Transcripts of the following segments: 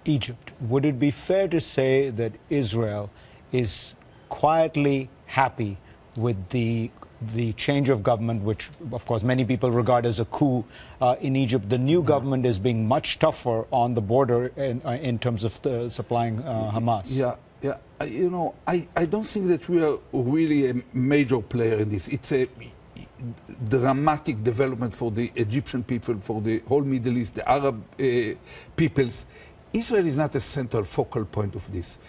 Egypt, would it be fair to say that Israel is quietly happy with the change of government, which, of course, many people regard as a coup in Egypt? The new government is being much tougher on the border in terms of supplying Hamas. Yeah. You know, I don't think that we are really a major player in this. It's a dramatic development for the Egyptian people, for the whole Middle East, the Arab peoples. Israel is not a central focal point of this.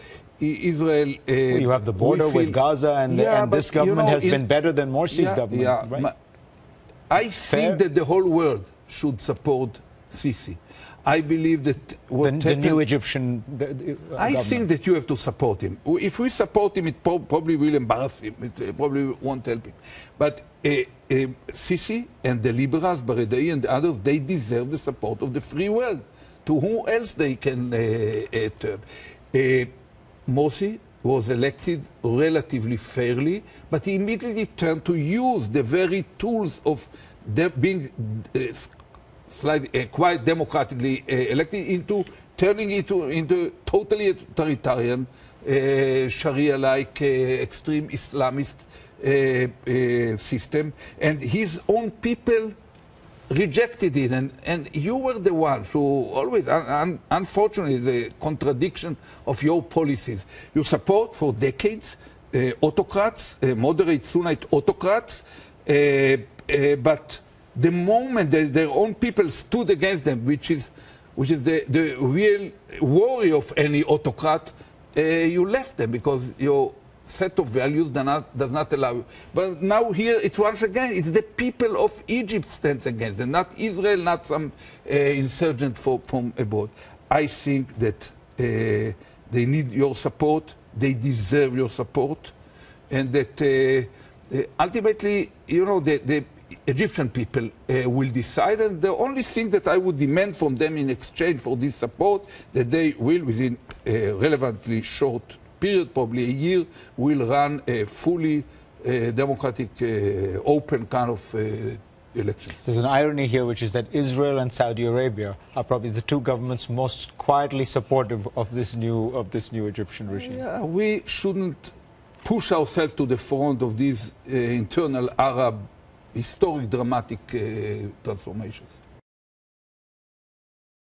Israel... well, you have the border with Gaza, and this government has been better than Morsi's government, right? I think that the whole world should support Sisi. I believe that the new Egyptian I think that you have to support him. If we support him, it probably will embarrass him. It probably won't help him. But Sisi and the liberals, Baradei and the others, they deserve the support of the free world. To who else they can turn? Morsi was elected relatively fairly, but he immediately turned to use the very tools of being quite democratically elected into turning it into totally authoritarian, Sharia-like, extreme Islamist system. And his own people rejected it. And you were the ones who always, unfortunately, the contradiction of your policies. You support for decades autocrats, moderate Sunnite autocrats, but the moment that their own people stood against them, which is the real worry of any autocrat, you left them because your set of values does not allow you. But now here, it's once again, it's the people of Egypt stands against them, not Israel, not some insurgent from abroad. I think that they need your support, they deserve your support, and that ultimately, you know, the Egyptian people will decide, and the only thing that I would demand from them in exchange for this support, that they will, within a relevantly short period, probably a year, will run a fully democratic, open kind of elections. There's an irony here, which is that Israel and Saudi Arabia are probably the two governments most quietly supportive of this new Egyptian regime. Yeah, we shouldn't push ourselves to the front of these internal Arab historic dramatic transformations.